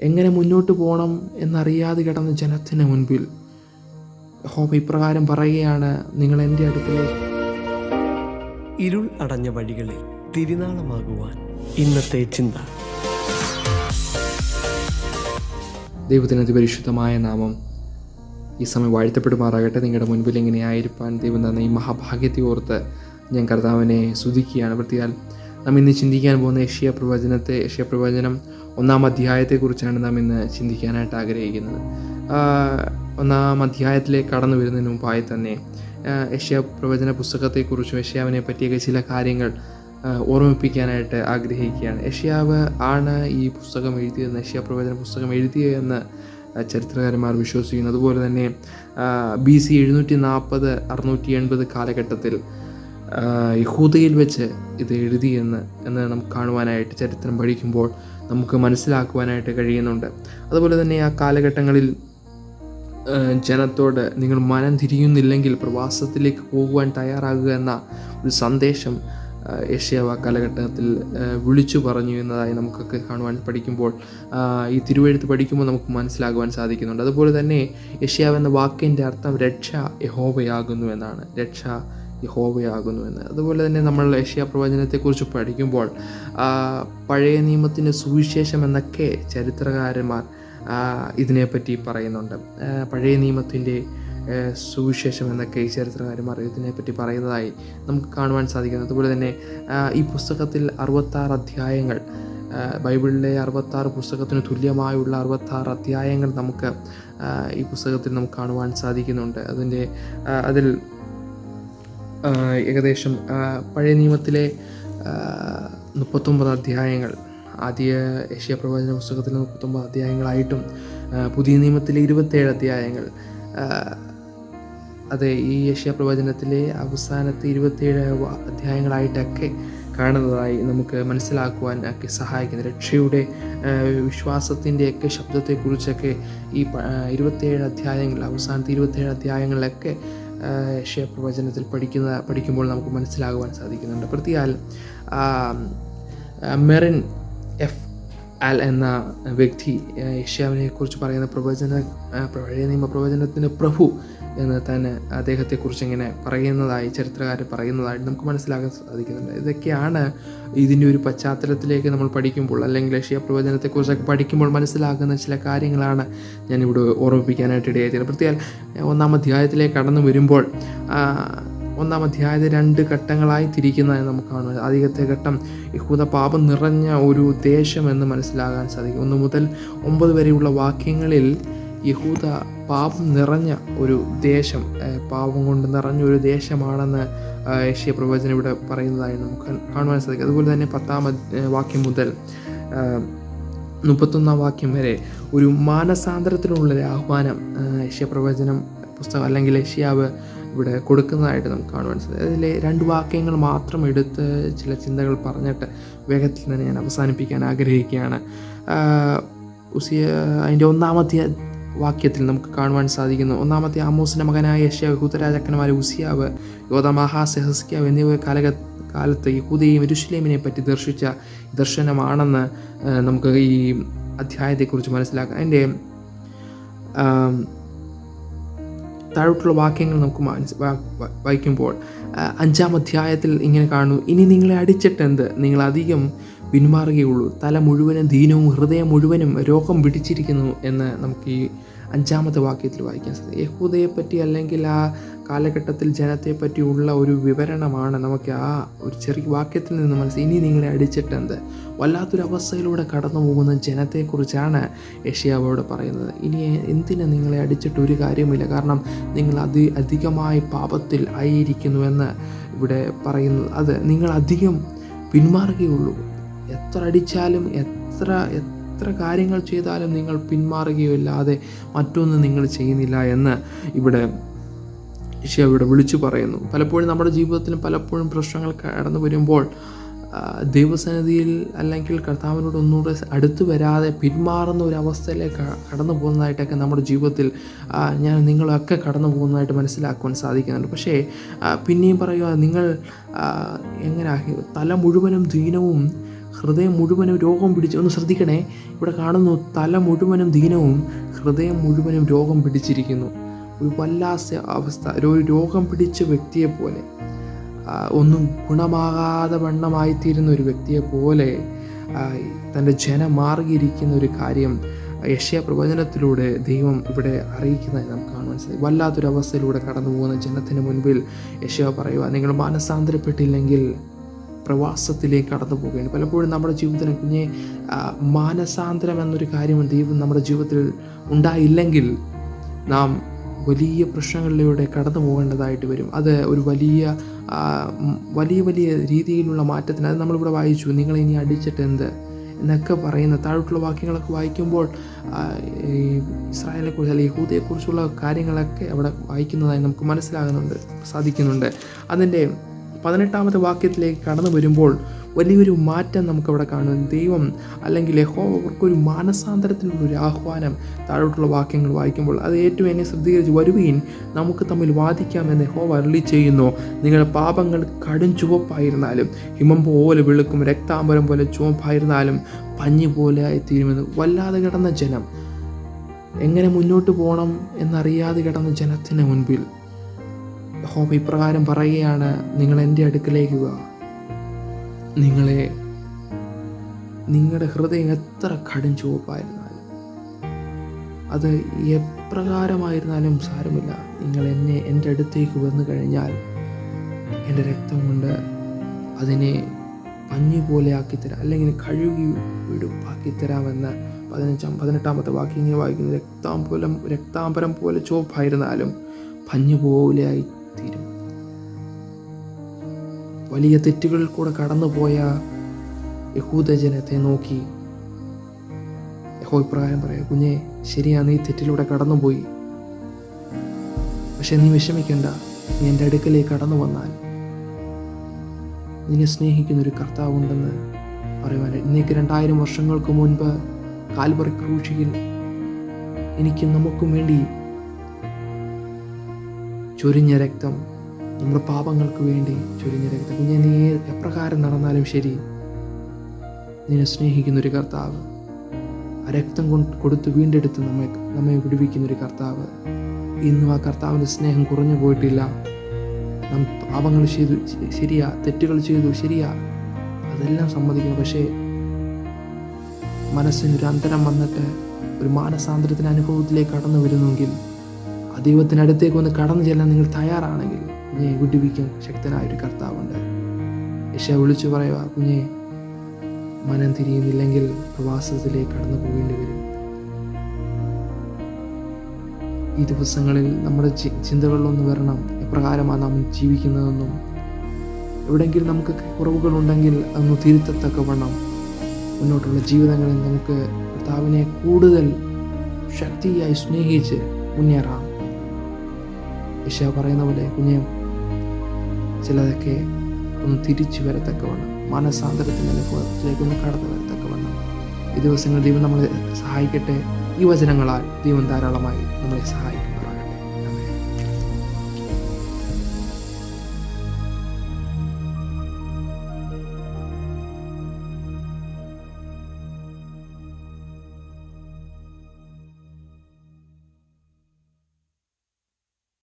എങ്ങനെ മുന്നോട്ട് പോകണം എന്നറിയാതെ കിടന്ന ജനത്തിന് മുൻപിൽ യഹോവ ഇപ്രകാരം പറയുകയാണ്, നിങ്ങൾ എൻ്റെ അടുക്കലേക്ക്. ഇരുൾ അടഞ്ഞ വഴികളിൽ തിരുനാളമാകുവാൻ ഇന്നത്തെ ചിന്ത. ദൈവത്തിന് അതിപരിശുദ്ധമായ നാമം ഈ സമയം വാഴ്ത്തപ്പെടുമാറാകട്ടെ. നിങ്ങളുടെ മുൻപിൽ ഇങ്ങനെ ആയിരിക്കാൻ ദൈവം തന്ന ഈ മഹാഭാഗ്യത്തെ ഓർത്ത് ഞാൻ കർത്താവിനെ സ്തുതിക്കുകയാണ്. പ്രത്യേകം നാം ഇന്ന് ചിന്തിക്കാൻ പോകുന്ന യെശയ്യാ പ്രവചനം 1-ാം അധ്യായത്തെക്കുറിച്ചാണ് നാം ഇന്ന് ചിന്തിക്കാനായിട്ട് ആഗ്രഹിക്കുന്നത്. 1-ാം അധ്യായത്തിലേക്ക് കടന്നു വരുന്നതിന് മുമ്പായി തന്നെ യെശയ്യാ പ്രവചന പുസ്തകത്തെക്കുറിച്ചും യെശയ്യാവിനെ പറ്റിയൊക്കെ ചില കാര്യങ്ങൾ ഓർമ്മിപ്പിക്കാനായിട്ട് ആഗ്രഹിക്കുകയാണ്. യെശയ്യാവ് ആണ് ഈ പുസ്തകം എഴുതിയതെന്ന്, യെശയ്യാ പ്രവചന പുസ്തകം എഴുതിയതെന്ന് ചരിത്രകാരന്മാർ വിശ്വസിക്കുന്നു. അതുപോലെ തന്നെ BC 740-680 കാലഘട്ടത്തിൽ യഹൂദയിൽ വെച്ച് ഇത് എഴുതിയെന്ന് നമുക്ക് കാണുവാനായിട്ട് ചരിത്രം പഠിക്കുമ്പോൾ നമുക്ക് മനസ്സിലാക്കുവാനായിട്ട് കഴിയുന്നുണ്ട്. അതുപോലെ തന്നെ ആ കാലഘട്ടങ്ങളിൽ ജനത്തോട് നിങ്ങൾ മനം തിരിയുന്നില്ലെങ്കിൽ പ്രവാസത്തിലേക്ക് പോകുവാൻ തയ്യാറാകുക എന്ന ഒരു സന്ദേശം യെശയ്യാവ് കാലഘട്ടത്തിൽ വിളിച്ചു പറഞ്ഞു എന്നതായി നമുക്കൊക്കെ കാണുവാൻ പഠിക്കുമ്പോൾ ഈ തിരുവെഴുത്ത് പഠിക്കുമ്പോൾ നമുക്ക് മനസ്സിലാകുവാൻ സാധിക്കുന്നുണ്ട്. അതുപോലെ തന്നെ യെശയ്യാവ് എന്ന വാക്കിൻ്റെ അർത്ഥം രക്ഷ യഹോവയാകുന്നു എന്നാണ്, രക്ഷ യഹോവയാകുന്നു എന്ന്. അതുപോലെ തന്നെ നമ്മൾ യെശയ്യാ പ്രവചനത്തെക്കുറിച്ച് പഠിക്കുമ്പോൾ പഴയ നിയമത്തിൻ്റെ സുവിശേഷം എന്നൊക്കെ ചരിത്രകാരന്മാർ ഇതിനെപ്പറ്റി പറയുന്നുണ്ട്. പഴയ നിയമത്തിൻ്റെ സുവിശേഷം എന്നൊക്കെ ഈ ചരിത്രകാരന്മാർ ഇതിനെപ്പറ്റി പറയുന്നതായി നമുക്ക് കാണുവാൻ സാധിക്കുന്നു. അതുപോലെ തന്നെ ഈ പുസ്തകത്തിൽ 66 അധ്യായങ്ങൾ, ബൈബിളിലെ 66 പുസ്തകത്തിന് തുല്യമായുള്ള 66 അധ്യായങ്ങൾ നമുക്ക് ഈ പുസ്തകത്തിൽ നമുക്ക് കാണുവാൻ സാധിക്കുന്നുണ്ട്. അതിൽ ഏകദേശം പഴയ നിയമത്തിലെ 39 അധ്യായങ്ങൾ, ആദ്യ യെശയ്യാ പ്രവചന പുസ്തകത്തിൽ 39 അധ്യായങ്ങളായിട്ടും പുതിയ നിയമത്തിലെ 27 അധ്യായങ്ങൾ, അതെ ഈ യെശയ്യാ പ്രവചനത്തിലെ അവസാനത്തെ 27 അധ്യായങ്ങളായിട്ടൊക്കെ കാണുന്നതായി നമുക്ക് മനസ്സിലാക്കുവാൻ ഒക്കെ സഹായിക്കുന്നു. രക്ഷയുടെ വിശ്വാസത്തിൻ്റെയൊക്കെ ശബ്ദത്തെക്കുറിച്ചൊക്കെ ഈ 27 അധ്യായങ്ങൾ, അവസാനത്തെ 27 അധ്യായങ്ങളിലൊക്കെ യെശയ്യാ പ്രവചനത്തിൽ പഠിക്കുമ്പോൾ നമുക്ക് മനസ്സിലാകുവാൻ സാധിക്കുന്നുണ്ട്. പ്രത്യേകം മെറിൻ എഫ് ആൽ എന്ന വ്യക്തി യെശയ്യാവിനെ കുറിച്ച് പറയുന്ന പഴയ നിയമ പ്രവചനത്തിൻ്റെ പ്രഭു എന്ന് തന്നെ അദ്ദേഹത്തെക്കുറിച്ച് ഇങ്ങനെ ചരിത്രകാരൻ പറയുന്നതായിട്ട് നമുക്ക് മനസ്സിലാക്കാൻ സാധിക്കുന്നുണ്ട്. ഇതൊക്കെയാണ് ഇതിൻ്റെ ഒരു പശ്ചാത്തലത്തിലേക്ക് നമ്മൾ പഠിക്കുമ്പോൾ, അല്ലെങ്കിൽ യെശയ്യാ പ്രവചനത്തെക്കുറിച്ചൊക്കെ പഠിക്കുമ്പോൾ മനസ്സിലാക്കുന്ന ചില കാര്യങ്ങളാണ് ഞാനിവിടെ ഓർമ്മിപ്പിക്കാനായിട്ട് ഇടയായത്. പ്രത്യേകം 1-ാം അധ്യായത്തിലേക്ക് കടന്നു വരുമ്പോൾ 1-ാം അധ്യായത്തെ 2 ഘട്ടങ്ങളായി തിരിക്കുന്നതായി നമുക്ക് കാണുന്നത്. ആദ്യത്തെ ഘട്ടം യഹൂദ പാപം നിറഞ്ഞ ഒരു ദേശം എന്ന് മനസ്സിലാകാൻ സാധിക്കും. 1 മുതൽ 9 വരെയുള്ള വാക്യങ്ങളിൽ യഹൂദ പാപം നിറഞ്ഞ ഒരു ദേശം, പാപം കൊണ്ട് നിറഞ്ഞ ഒരു ദേശമാണെന്ന് യെശയ്യാ പ്രവചനം ഇവിടെ പറയുന്നതായി നമുക്ക് കാണുവാൻ സാധിക്കും. അതുപോലെ തന്നെ 10-ാം വാക്യം മുതൽ 31-ാം വാക്യം വരെ ഒരു മാനസാന്തരത്തിനുള്ളൊരു ആഹ്വാനം യെശയ്യാ പ്രവചനം പുസ്തകം അല്ലെങ്കിൽ യെശയ്യാവ് ഇവിടെ കൊടുക്കുന്നതായിട്ട് നമുക്ക് കാണുവാൻ സാധിക്കും. അതിലെ 2 വാക്യങ്ങൾ മാത്രം എടുത്ത് ചില ചിന്തകൾ പറഞ്ഞിട്ട് വേഗത്തിൽ തന്നെ ഞാൻ അവസാനിപ്പിക്കാൻ ആഗ്രഹിക്കുകയാണ്. അതിൻ്റെ 1-ാമത്തെ വാക്യത്തിൽ നമുക്ക് കാണുവാൻ സാധിക്കുന്നു, 1-ാമത്തെ ആമോസിൻ്റെ മകനായ യെശയ്യാവ് യഹൂദരാജാക്കന്മാരെ ഉസിയാവ്, യോഥാം, ആഹാസ്, യെഹിസ്കീയാവ് എന്നിവ കാലത്ത് യഹൂദയെയും യെരൂശലേമിനെ പറ്റി ദർശിച്ച ദർശനമാണെന്ന് നമുക്ക് ഈ അധ്യായത്തെക്കുറിച്ച് മനസ്സിലാക്കാം. അതിൻ്റെ താഴോട്ടുള്ള വാക്യങ്ങൾ നമുക്ക് വായിക്കുമ്പോൾ 5-ാം അധ്യായത്തിൽ ഇങ്ങനെ കാണുന്നു, ഇനി നിങ്ങളെ അടിച്ചിട്ടെന്ത്, നിങ്ങൾ അധികം പിന്മാറുകയുള്ളൂ, തല മുഴുവനും ദീനവും ഹൃദയം മുഴുവനും രോഗം പിടിച്ചിരിക്കുന്നു എന്ന് നമുക്ക് ഈ 5-ാമത്തെ വാക്യത്തിൽ വായിക്കാൻ സാധിക്കും. യഹൂദയെപ്പറ്റി അല്ലെങ്കിൽ ആ കാലഘട്ടത്തിൽ ജനത്തെപ്പറ്റിയുള്ള ഒരു വിവരണമാണ് നമുക്ക് ആ ഒരു ചെറിയ വാക്യത്തിൽ നിന്ന് മനസ്സിലായി. ഇനി നിങ്ങളെ അടിച്ചിട്ടെന്ത്, വല്ലാത്തൊരവസ്ഥയിലൂടെ കടന്നു പോകുന്ന ജനത്തെക്കുറിച്ചാണ് യെശയ്യാവോട് പറയുന്നത്. ഇനി എന്തിന് നിങ്ങളെ അടിച്ചിട്ട് ഒരു കാര്യമില്ല, കാരണം നിങ്ങൾ അധികമായി പാപത്തിൽ ആയിരിക്കുന്നുവെന്ന് ഇവിടെ പറയുന്നത്. അത് നിങ്ങൾ അധികം പിന്മാറുകയുള്ളൂ, എത്ര അടിച്ചാലും എത്ര കാര്യങ്ങൾ ചെയ്താലും നിങ്ങൾ പിന്മാറുകയില്ലാതെ മറ്റൊന്നും നിങ്ങൾ ചെയ്യുന്നില്ല എന്ന് ഇവിടെ യെശയ്യാവ് വിളിച്ചു പറയുന്നു. പലപ്പോഴും നമ്മുടെ ജീവിതത്തിലും പലപ്പോഴും പ്രശ്നങ്ങൾ കടന്നു വരുമ്പോൾ ദൈവസന്നിധിയിൽ അല്ലെങ്കിൽ കർത്താവിനോട് ഒന്നുകൂടെ അടുത്ത് വരാതെ പിന്മാറുന്ന ഒരു അവസ്ഥയിലേക്ക് കടന്നു പോകുന്നതായിട്ടൊക്കെ നമ്മുടെ ജീവിതത്തിൽ നിങ്ങളൊക്കെ കടന്നു പോകുന്നതായിട്ട് മനസ്സിലാക്കുവാൻ സാധിക്കുന്നുണ്ട്. പക്ഷേ പിന്നെയും പറയുക, നിങ്ങൾ എങ്ങനെ തല മുഴുവനും ദീനവും ഹൃദയം മുഴുവനും രോഗം പിടിച്ച്, ഒന്ന് ശ്രദ്ധിക്കണേ, ഇവിടെ കാണുന്നു തല മുഴുവനും ദീനവും ഹൃദയം മുഴുവനും രോഗം പിടിച്ചിരിക്കുന്നു. ഒരു വല്ലാത്ത അവസ്ഥ, ഒരു രോഗം പിടിച്ച വ്യക്തിയെപ്പോലെ, ഒന്നും ഗുണമാകാതെ വണ്ണമായിത്തീരുന്ന ഒരു വ്യക്തിയെപ്പോലെ തൻ്റെ ജനം മാറിയിരിക്കുന്ന ഒരു കാര്യം യെശയ്യാ പ്രവചനത്തിലൂടെ ദൈവം ഇവിടെ അറിയിക്കുന്നതായി നമുക്ക് കാണാൻ സാധിക്കും. വല്ലാത്തൊരവസ്ഥയിലൂടെ കടന്നു പോകുന്ന ജനത്തിന് മുൻപിൽ യെശയ്യാ പറയുക, നിങ്ങൾ മാനസാന്തരപ്പെട്ടില്ലെങ്കിൽ പ്രവാസത്തിലേക്ക് കടന്നു പോവുകയാണ്. പലപ്പോഴും നമ്മുടെ ജീവിതത്തിന് കുഞ്ഞെ മാനസാന്തരം എന്നൊരു കാര്യം ദൈവം നമ്മുടെ ജീവിതത്തിൽ ഉണ്ടായില്ലെങ്കിൽ നാം വലിയ പ്രശ്നങ്ങളിലൂടെ കടന്നു പോകേണ്ടതായിട്ട് വരും. അത് ഒരു വലിയ രീതിയിലുള്ള മാറ്റത്തിന്, അത് നമ്മളിവിടെ വായിച്ചു, നിങ്ങളെ ഇനി അടിച്ചിട്ട് എന്ത് എന്നൊക്കെ പറയുന്ന താഴോട്ടുള്ള വാക്യങ്ങളൊക്കെ വായിക്കുമ്പോൾ ഇസ്രായേലിനെക്കുറിച്ച് അല്ലെങ്കിൽ യഹൂദയെക്കുറിച്ചുള്ള കാര്യങ്ങളൊക്കെ അവിടെ വായിക്കുന്നതായി നമുക്ക് സാധിക്കുന്നുണ്ട്. അതിൻ്റെ 18-ാമത്തെ വാക്യത്തിലേക്ക് കടന്നു വരുമ്പോൾ വലിയൊരു മാറ്റം നമുക്കവിടെ കാണും. ദൈവം അല്ലെങ്കിൽ യഹോവ അവർക്കൊരു മാനസാന്തരത്തിനുള്ളൊരു ആഹ്വാനം താഴോട്ടുള്ള വാക്യങ്ങൾ വായിക്കുമ്പോൾ അത് ഏറ്റവും എന്നെ ശ്രദ്ധീകരിച്ച്, വരുവീൻ നമുക്ക് തമ്മിൽ വാദിക്കാമെന്ന് യഹോവ അരുളി ചെയ്യുന്നു. നിങ്ങളുടെ പാപങ്ങൾ കടും ചുവപ്പായിരുന്നാലും ഹിമം പോലെ വെളുക്കും, രക്താംബരം പോലെ ചുവപ്പായിരുന്നാലും പഞ്ഞി പോലെ ആയിത്തീരുമെന്ന്. വല്ലാതെ കിടന്ന ജനം, എങ്ങനെ മുന്നോട്ട് പോകണം എന്നറിയാതെ കിടന്ന ജനത്തിന് മുൻപിൽ യഹോവ ഇപ്രകാരം പറയുകയാണ്, നിങ്ങൾ എൻ്റെ അടുക്കലേക്ക് വാ. നിങ്ങളുടെ ഹൃദയം എത്ര കടും ചുവപ്പായിരുന്നാലും, അത് എപ്രകാരമായിരുന്നാലും സാരമില്ല, നിങ്ങൾ എൻ്റെ അടുത്തേക്ക് വന്നു കഴിഞ്ഞാൽ എൻ്റെ രക്തം കൊണ്ട് അതിനെ പഞ്ഞി പോലെ ആക്കിത്തരാം, അല്ലെങ്കിൽ കഴുകി വെടുപ്പാക്കിത്തരാമെന്ന് 18-ാമത്തെ വാക്യം ഇങ്ങനെ വായിക്കുന്നു. രക്താംബരം പോലെ ചുവപ്പായിരുന്നാലും പഞ്ഞു പോലെ ആയിത്തീരും. വലിയ തെറ്റുകളിൽ കൂടെ കടന്നുപോയ യഹൂദജനത്തെ നോക്കി യഹോവ ഇപ്രകാരം പറയാം, കുഞ്ഞെ, ശരിയാ, നീ തെറ്റിലൂടെ കടന്നുപോയി, പക്ഷെ നീ വിഷമിക്കണ്ട. നീ എൻ്റെ അടുക്കലേക്ക് കടന്നു വന്നാൽ നിന്നെ സ്നേഹിക്കുന്നൊരു കർത്താവുണ്ടെന്ന് പറയുവാൻ. ഇന്നേക്ക് 2000 വർഷങ്ങൾക്ക് മുൻപ് കാൽവറി ക്രൂശിയിൽ എനിക്കും നമുക്കും വേണ്ടി ചൊരിഞ്ഞ രക്തം, നമ്മുടെ പാപങ്ങൾക്ക് വേണ്ടി ചൊരിഞ്ഞ രക്തം. കുഞ്ഞെ, നീ എപ്രകാരം നടന്നാലും ശരി, നിന്നെ സ്നേഹിക്കുന്നൊരു കർത്താവ്, ആ രക്തം കൊടുത്ത് വീണ്ടെടുത്ത് നമ്മെ വിടുവിക്കുന്നൊരു കർത്താവ്. ഇന്നും ആ കർത്താവിൻ്റെ സ്നേഹം കുറഞ്ഞു പോയിട്ടില്ല. നാം പാപങ്ങൾ ചെയ്തു, ശരിയാ, തെറ്റുകൾ ചെയ്തു, ശരിയാ, അതെല്ലാം സമ്മതിക്കുന്നു. പക്ഷേ മനസ്സിനൊരു അന്തരം വന്നിട്ട് ഒരു മാനസാന്തരത്തിൻ്റെ അനുഭവത്തിലേക്ക് കടന്നു വരുന്നെങ്കിൽ, ആ ദൈവത്തിനടുത്തേക്ക് ഒന്ന് കടന്നു ചെല്ലാൻ നിങ്ങൾ തയ്യാറാണെങ്കിൽ, കുഞ്ഞെ, വിടുവിക്കാൻ ശക്തനായൊരു കർത്താവുണ്ട്. യെശയ്യാ വിളിച്ചു പറയുക, കുഞ്ഞെ, മനം തിരിയുന്നില്ലെങ്കിൽ പ്രവാസത്തിലേക്ക് കടന്നു പോകേണ്ടി വരും. ഈ ദിവസങ്ങളിൽ നമ്മുടെ ചിന്തകളിലൊന്ന് വരണം, എപ്രകാരമാണ് നാം ജീവിക്കുന്നതെന്നും, എവിടെയെങ്കിലും നമുക്ക് കുറവുകളുണ്ടെങ്കിൽ അതൊന്ന് തിരുത്തത്തക്കവണ്ണം മുന്നോട്ടുള്ള ജീവിതങ്ങളിൽ നമുക്ക് കർത്താവിനെ കൂടുതൽ ശക്തിയായി സ്നേഹിച്ച് മുന്നേറാം. യെശയ്യാ പറയുന്ന പോലെ, കുഞ്ഞെ, ചിലതൊക്കെ ഒന്ന് തിരിച്ചു വരത്തക്കവണ്ണം, മാനസാന്തരത്തിൻ്റെ അനുഭവത്തിലേക്ക് ഒന്ന് കടന്നു വരത്തക്കവണ്ണം ഈ ദിവസങ്ങൾ ദൈവം നമ്മളെ സഹായിക്കട്ടെ. ഈ വചനങ്ങളാൽ ദൈവം ധാരാളമായി നമ്മളെ സഹായിക്കും.